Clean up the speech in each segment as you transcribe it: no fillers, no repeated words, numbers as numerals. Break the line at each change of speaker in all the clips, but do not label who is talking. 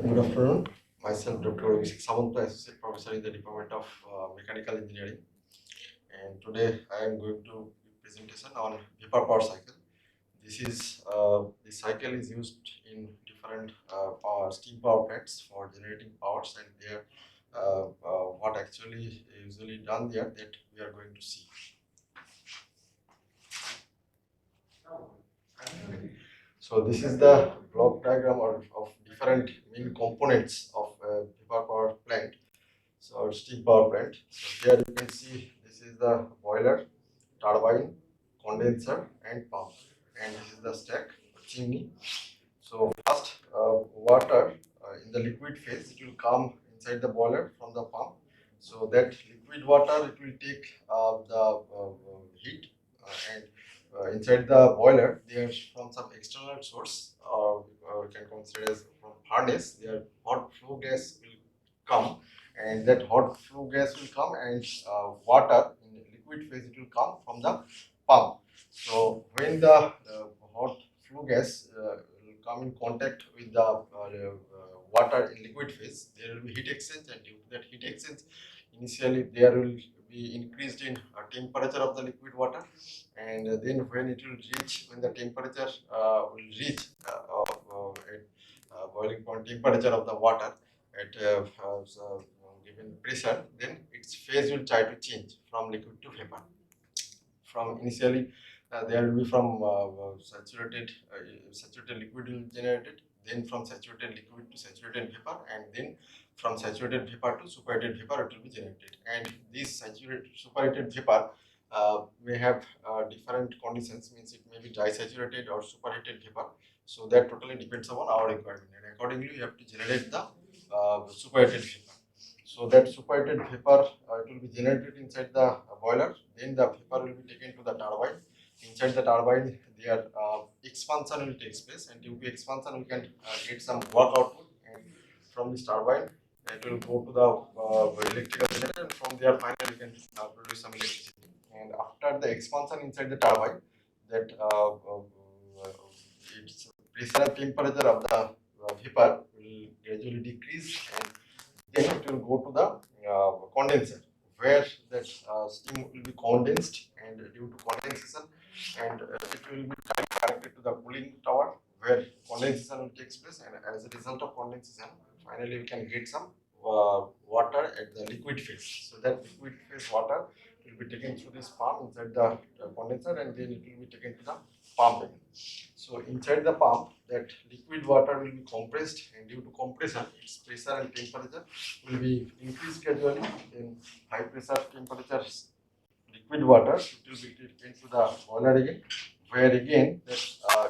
Good afternoon. Myself, Dr. Abhishek, Samanta, Associate Professor in the Department of Mechanical Engineering. And today I am going to give presentation on Vapour power cycle. This cycle is used in different steam power plants for generating powers, and there what actually is usually done there that we are going to see. So this is the block diagram of different main components of a Vapour power plant. So steam power plant. So here you can see this is the boiler, turbine, condenser, and pump, and this is the stack chimney. So first, water in the liquid phase, it will come inside the boiler from the pump. So that liquid water, it will take the heat and inside the boiler, there's from some external source, or can consider as from furnace, there hot flue gas will come, and that hot flue gas will come, and water in liquid phase it will come from the pump. So when the hot flue gas will come in contact with the water in liquid phase, there will be heat exchange, and due to that heat exchange, initially there will be increased in temperature of the liquid water, and then when it will reach, when the temperature will reach at boiling point temperature of the water at given pressure, then its phase will try to change from liquid to vapor. From initially, there will be from saturated liquid will generated, then from saturated liquid to saturated vapor, and then from saturated vapor to superheated vapor it will be generated. And this saturated superheated vapor may have different conditions, means it may be dry saturated or superheated vapor. So that totally depends upon our requirement, and accordingly you have to generate the superheated vapor. So that superheated vapor it will be generated inside the boiler. Then the vapor will be taken to the turbine. Inside the turbine, their expansion will take place, and due to expansion, we can get some work output. And from this turbine, it will go to the electrical generator, and from there, finally, we can produce some electricity. And after the expansion inside the turbine, that its pressure and temperature of the vapor will gradually decrease, and then it will go to the condenser, where that steam will be condensed, and due to condensation, and it will be connected to the cooling tower, where condensation will take place, and as a result of condensation, finally we can get some water at the liquid phase. So that liquid phase water will be taken through this pump inside the condenser, and then it will be taken to the pump again. So inside the pump, that liquid water will be compressed, and due to compression, its pressure and temperature will be increased gradually. In high pressure temperature liquid water, it will be taken to the boiler again, where again that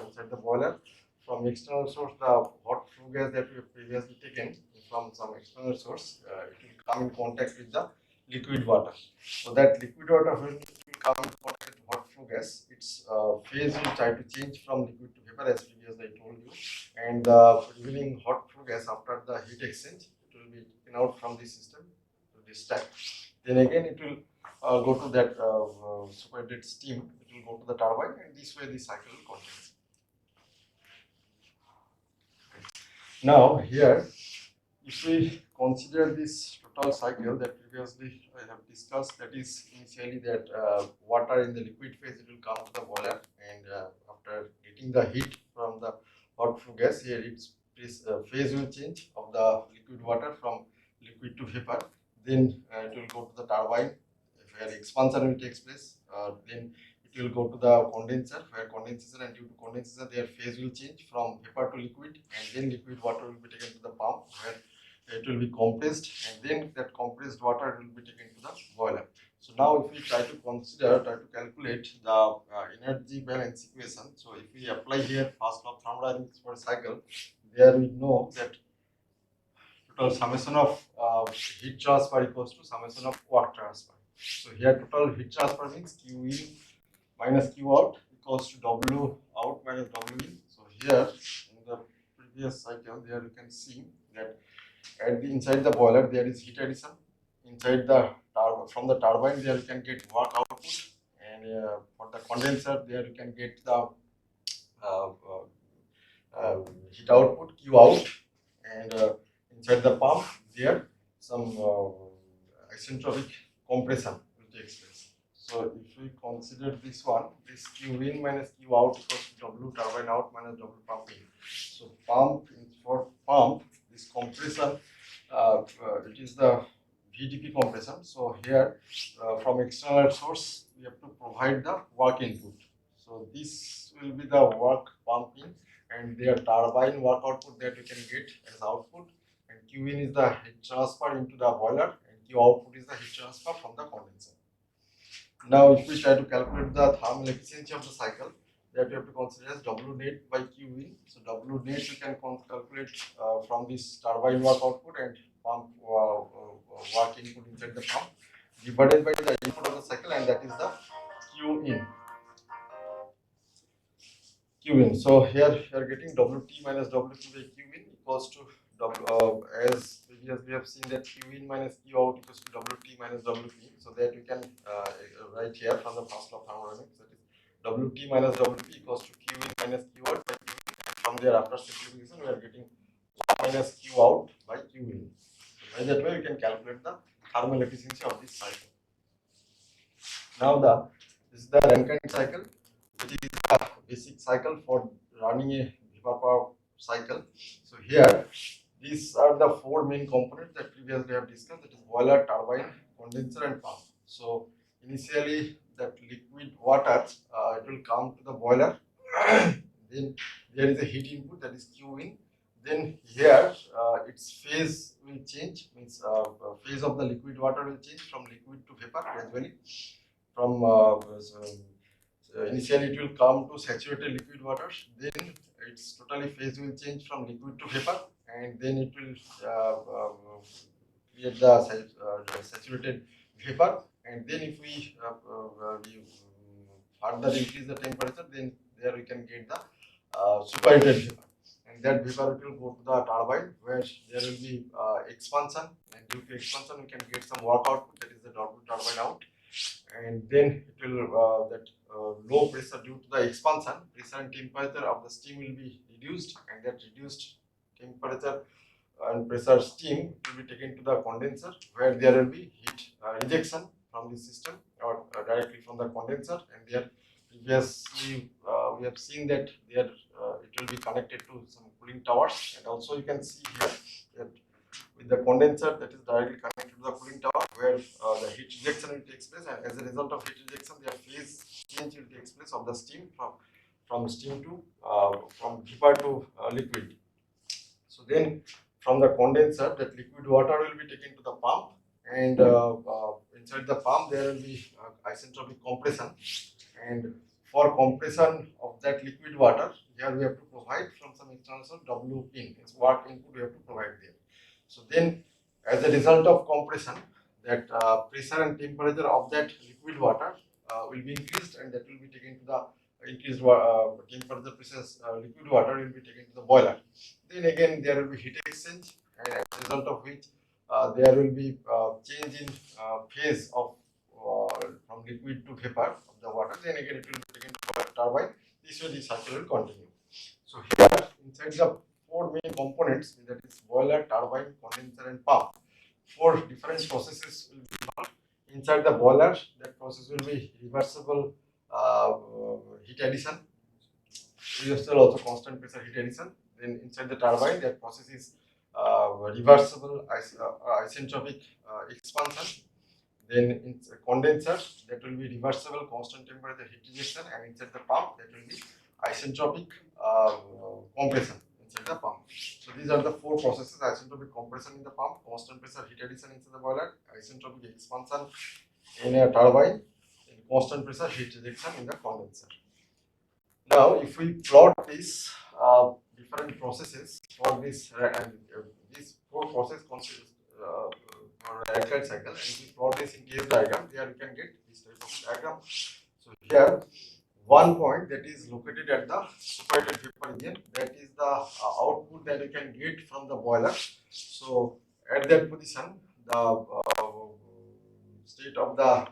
inside the boiler, from external source, the hot flue gas that we have previously taken from some external source, it will come in contact with the liquid water. So that liquid water, when it will come in contact with hot flue gas, its phase will try to change from liquid to vapor, as previously I told you, and revealing hot flue gas after the heat exchange, it will be taken out from the system to this stack. Then again it will go to that superheated steam, it will go to the turbine, and this way the cycle will continue. Now here, if we consider this total cycle that previously I have discussed, that is initially that water in the liquid phase, it will come to the boiler, and after getting the heat from the hot flue gas, here its phase will change of the liquid water from liquid to vapor. Then it will go to the turbine, where expansion will take place. Then it will go to the condenser, where condensation, and due to condensation, their phase will change from vapor to liquid, and then liquid water will be taken to the pump, where it will be compressed, and then that compressed water will be taken to the boiler. So now if we try to calculate the energy balance equation, so if we apply here first law of thermodynamics for a cycle, there we know that total summation of heat transfer equals to summation of work transfer. So here total heat transfer means Q in minus Q out equals to W out minus W in. So here in the previous cycle, there you can see that at the inside the boiler there is heat addition. Inside the from the turbine, there you can get work output, and for the condenser, there you can get the heat output Q out, and inside the pump, there some isentropic compression will take place. So if we consider this one, this Q in minus Q out equals to W turbine out minus W pump in. So pump for pump, this compression, it is the VDP compression. So here from external source, we have to provide the work input. So this will be the work pumping, and their turbine work output that we can get as output. And Q in is the heat transfer into the boiler, and Q output is the heat transfer from the condenser. Now, if we try to calculate the thermal efficiency of the cycle, that we have to consider as W net by Q in. So W net you can calculate from this turbine work output and pump work input inside the pump divided by the input of the cycle, and that is the Q in. Q in. So here you are getting WT minus WT by Q in equals to as previously we have seen that Q in minus Q out equals to WT minus WP. So that we can write here from the first law of thermodynamics, that is WT minus WP equals to Q in minus Q out by Q in. And from there, after simplification, we are getting minus Q out by Q in. So by that way, we can calculate the thermal efficiency of this cycle. Now this is the Rankine cycle, which is the basic cycle for running a Vapour cycle. So here, these are the four main components that previously we have discussed, that is boiler, turbine, condenser and pump. So initially that liquid water, it will come to the boiler, then there is a heat input, that is Q in. Then here its phase will change, means phase of the liquid water will change from liquid to vapor gradually. From initially it will come to saturated liquid water, then its totally phase will change from liquid to vapor, and then it will create the saturated vapor. And then if we further increase the temperature, then there we can get the superheated vapor, and that vapor will go to the turbine where there will be expansion, and due to expansion we can get some work output, that is the W turbine out. And then it will that low pressure, due to the expansion, pressure and temperature of the steam will be reduced, and that reduced temperature and pressure steam will be taken to the condenser, where there will be heat rejection from the system or directly from the condenser. And there previously we have seen that there it will be connected to some cooling towers, and also you can see here that with the condenser that is directly connected to the cooling tower, where the heat rejection will take place, and as a result of heat rejection, the phase change will take place of the steam from steam to from vapor to liquid. So then from the condenser, that liquid water will be taken to the pump, and inside the pump there will be isentropic compression, and for compression of that liquid water, here we have to provide from some external source W in, its work input we have to provide there. So then, as a result of compression, that pressure and temperature of that liquid water will be increased, and that will be taken to the increased temperature pressure liquid water will be taken to the boiler. Then again there will be heat exchange, and as a result of which there will be change in phase of from liquid to vapor of the water. Then again it will be taken to the turbine. This way the cycle will continue. So here inside the four main components, that is boiler, turbine, condenser and pump, four different processes will be involved. Inside the boiler, that process will be reversible heat addition. Reversible also constant pressure heat addition. Then inside the turbine, that process is reversible isentropic expansion. Then in condenser, that will be reversible constant temperature heat rejection, and inside the pump, that will be isentropic compression inside the pump. So these are the four processes: isentropic compression in the pump, constant pressure heat addition inside the boiler, isentropic expansion in a turbine, and constant pressure heat rejection in the condenser. Now, if we plot these different processes for this, and these four processes consist Rankine cycle, and if we plot this in case diagram, there you can get this type of diagram. So here, one point that is located at the superheated vapor region, that is the output that you can get from the boiler. So at that position, the state of the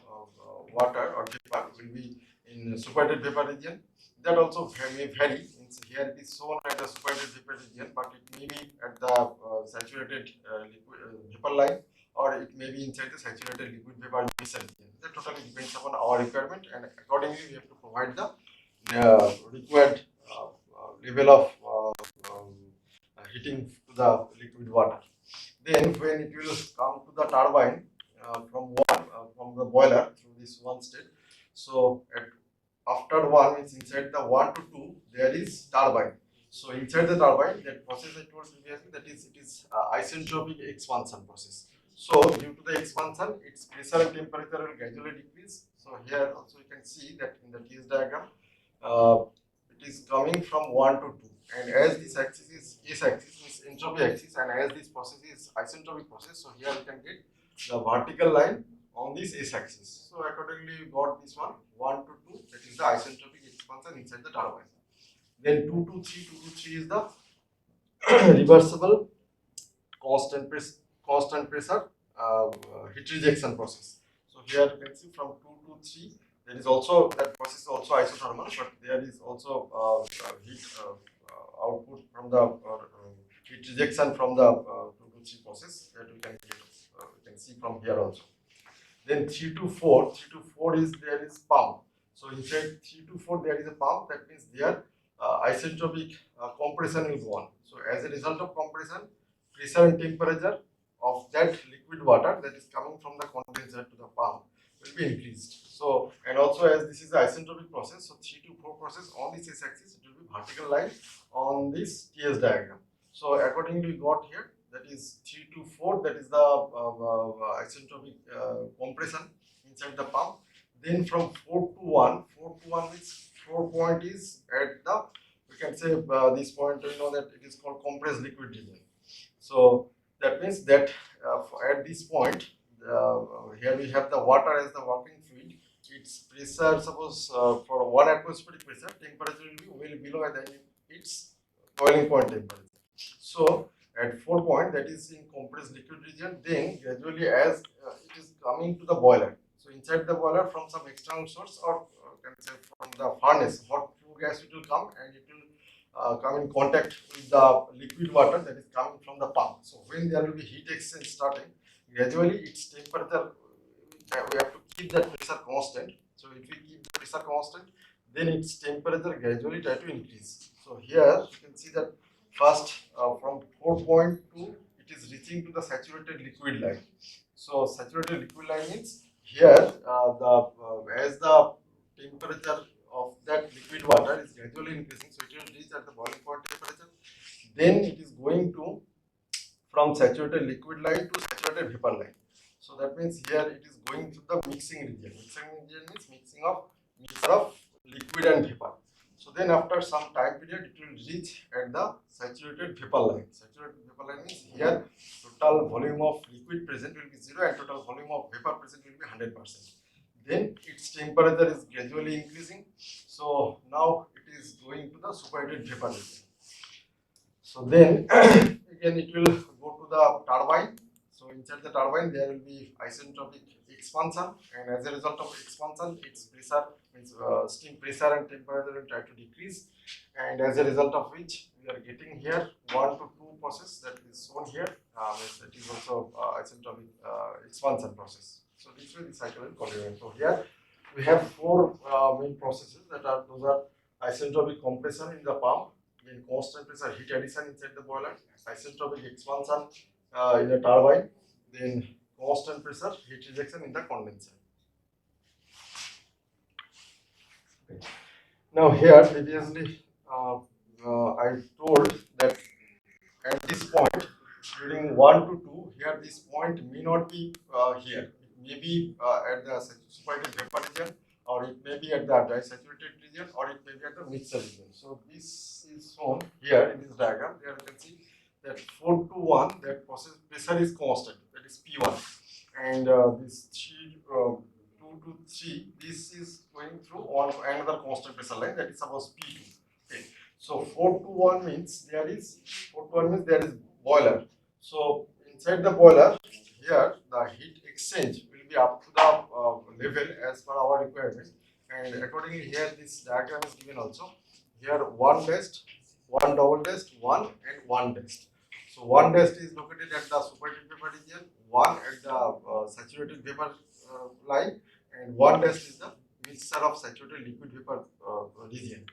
water or vapor will be in superheated vapor region. That also may vary. Here it is shown at the superheated vapor region, but it may be at the saturated liquid vapor line, or it may be inside the saturated liquid vapor mixer region. That totally depends upon our requirement, and accordingly we have to provide the required level of heating to the liquid water. Then when it will come to the turbine from the boiler through this one state, so after one means inside the 1 to 2 there is turbine. So inside the turbine, that process I told previously, that is, it is isentropic expansion process. So due to the expansion, its pressure and temperature will gradually decrease. So here also you can see that in the TS diagram, it is coming from 1 to 2, and as this axis is S-axis, means entropy axis, and as this process is isentropic process, so here you can get the vertical line on this S-axis. So accordingly you got this one 1 to 2, that is the isentropic expansion inside the turbine. Then 2 to 3, 2 to 3 is the reversible constant pressure heat rejection process. So here you can see from 2 to 3, there is also, that process is also isothermal, but there is also heat output from the heat rejection from the 2 to 3 process that we can get, we can see from here also. Then 3 to 4, 3 to 4 is, there is pump. So inside 3 to 4 there is a pump, that means there isentropic compression will go on. So as a result of compression, pressure and temperature of that liquid water that is coming from the condenser to the pump will be increased. So, and also as this is the isentropic process, so 3 to 4 process on this x-axis, it will be vertical line on this TS diagram. So accordingly we got here, that is 3 to 4, that is the isentropic compression inside the pump. Then from 4 to 1, 4 to 1 means 4 point is at the, we can say this point, you know, that it is called compressed liquid region. So that means that at this point, here we have the water as the working fluid. Its pressure, suppose for 1 atmospheric pressure, temperature will be well below than its boiling point temperature. So at 4 point, that is in compressed liquid region, then gradually as it is coming to the boiler. So inside the boiler from some external source, or can say from the furnace, hot flue gas, it will come and it will come in contact with the liquid water that is coming from the pump. So when there will be heat exchange starting, gradually its temperature, we have to keep that pressure constant. So if we keep the pressure constant, then its temperature gradually try to increase. So here you can see that first from 4.2 it is reaching to the saturated liquid line. So saturated liquid line means here as the temperature of that liquid water is gradually increasing, so it will reach at the boiling point temperature. Then it is going to from saturated liquid line to saturated vapor line. So that means here it is going to the mixing region. Mixing region means mixture of liquid and vapor. So then after some time period, it will reach at the saturated vapor line. Saturated vapor line means here total volume of liquid present will be 0 and total volume of vapor present will be 100%. Then its temperature is gradually increasing. So now it is going to the superheated vapor region. So then again it will go to the turbine. So inside the turbine there will be isentropic expansion, and as a result of expansion, its pressure means steam pressure and temperature will try to decrease, and as a result of which we are getting here 1 to 2 process that is shown here. That is also isentropic expansion process. So this way the cycle will continue. So here we have 4 main processes, that are, those are isentropic compression in the pump, then constant pressure heat addition inside the boiler, isentropic expansion in the turbine, then constant pressure heat rejection in the condenser. Okay. Now here previously I told that at this point during 1 to 2, here this point may not be here. It may be at the superheated vapor region, or it may be at the dry saturated region, or it may be at the mixer region. So this is shown here in this diagram. There you can see that 4 to 1, that process pressure is constant, that is P1, and this 2 to 3, this is going through on another constant pressure line, that is suppose P2. Okay. So 4 to 1 means there is boiler. So inside the boiler, here the heat exchange will be up to the level as per our requirement, and accordingly here this diagram is given also. Here 1 test, 1 double test, 1 and 1 test. So one dash is located at the superheated vapor region, one at the saturated vapor line, and one dash is the mixture of saturated liquid vapor region.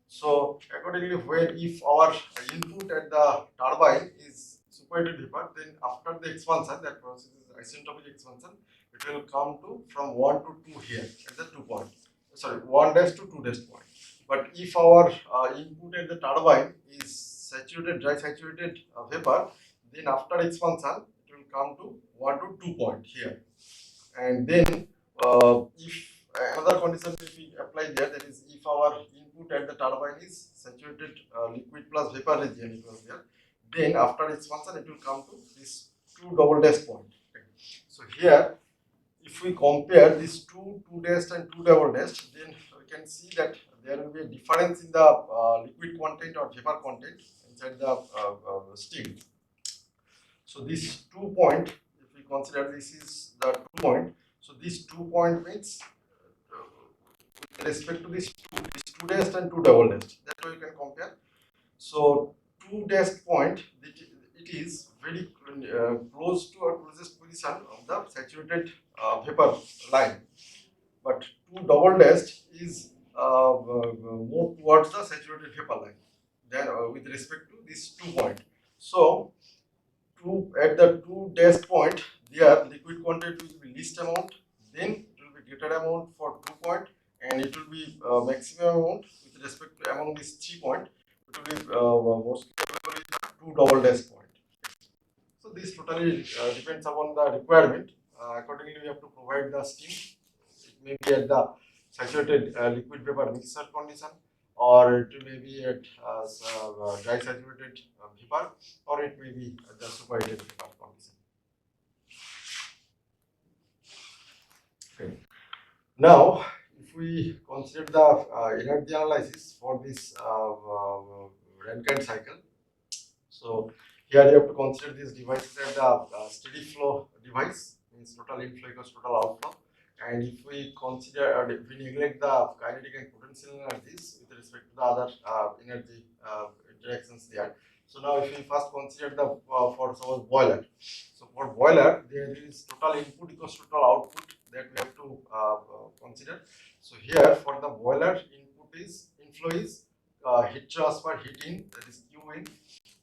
So accordingly, when if our input at the turbine is superheated vapor, then after the expansion, that process is isentropic expansion, it will come to from 1 to 2 here at the 2 point. Sorry, 1 dash to 2 dash point. But if our input at the turbine is saturated, dry saturated vapor, then after expansion, it will come to 1 to 2 point here. And then if another condition will be applied there, that is if our input at the turbine is saturated liquid plus vapor region, it was there, then after expansion it will come to this 2 double dash point. Okay. So here if we compare these two dash and 2 double dash, then we can see that there will be a difference in the liquid content or vapor content inside the steam. So this 2 point, if we consider this is the 2 point, so this 2 point means with respect to this 2 dash and 2 double dash, that way you can compare. So 2 dash point, it is very close to our closest position of the saturated vapor line, but 2 double dash is more towards the saturated vapor line than with respect to this 2 point. So at the 2 dash point, their liquid content will be least amount, then it will be greater amount for 2 point, and it will be maximum amount with respect to among these 3 point. It will be mostly available in the 2 double dash point. So this totally depends upon the requirement. Accordingly, we have to provide the steam. It may be at the saturated liquid vapor mixture condition, or it may be at dry saturated vapor, or it may be at the superheated vapor condition. Okay. Now, if we consider the energy analysis for this Rankine cycle, so here you have to consider these devices as the steady flow device, means total inflow equals total outflow. And if we consider, or if we neglect the kinetic and potential energies with respect to the other energy interactions there. So now if we first consider the for suppose boiler. So for boiler, there is total input equals total output that we have to consider. So here for the boiler, input is inflow is heat transfer, heat in, that is Q in,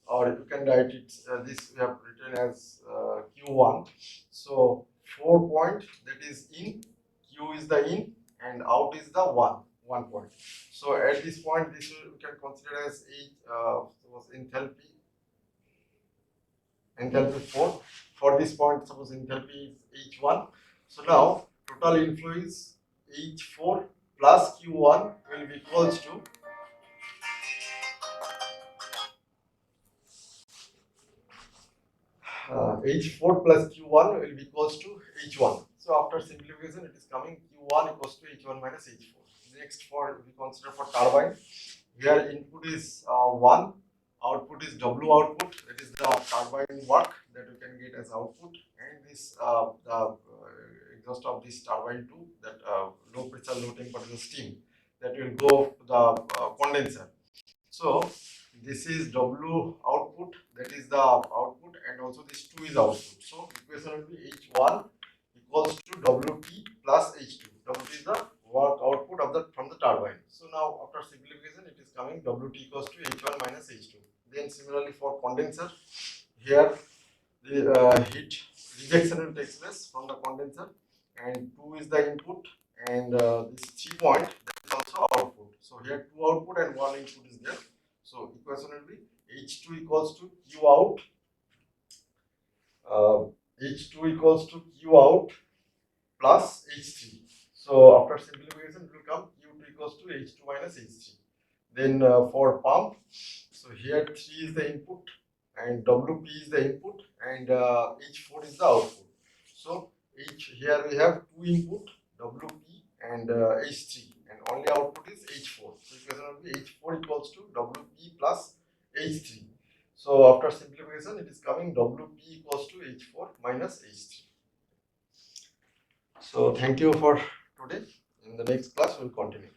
or you can write it this we have written as Q1. So 4 point, that is in, Q is the in, and out is the 1 point. So at this point, this we can consider as enthalpy 4. For this point, suppose enthalpy is H1. So now total inflow is H4 plus Q1 will be equals to H4 plus Q1 will be equals to H1. So after simplification, it is coming Q1 equals to H1 minus H4. Next, for we consider for turbine, here input is 1, output is W output, that is the turbine work that you can get as output, and this the exhaust of this turbine 2, that low pressure, low temperature steam that will go to the condenser. So this is W output, that is the output, and also this 2 is output. So equation will be H1 equals to WT plus H2. WT is the work output of the from the turbine. So now after simplification, it is coming WT equals to H1 minus H2. Then similarly for condenser, here the heat rejection will take place from the condenser, and 2 is the input, and this 3 point, that is also output. So here 2 output and 1 input is there. So equation will be H2 equals to Q out. H2 equals to Q out plus H3. So after simplification, it will come Q2 equals to H2 minus H3. Then for pump, so here 3 is the input, and WP is the input, and H4 is the output. So here we have 2 input, WP and H3, and only output is H4. So equation will be H4 equals to WP plus H3. So after simplification, it is coming WP equals to H4 minus H3. So thank you for today. In the next class, we will continue.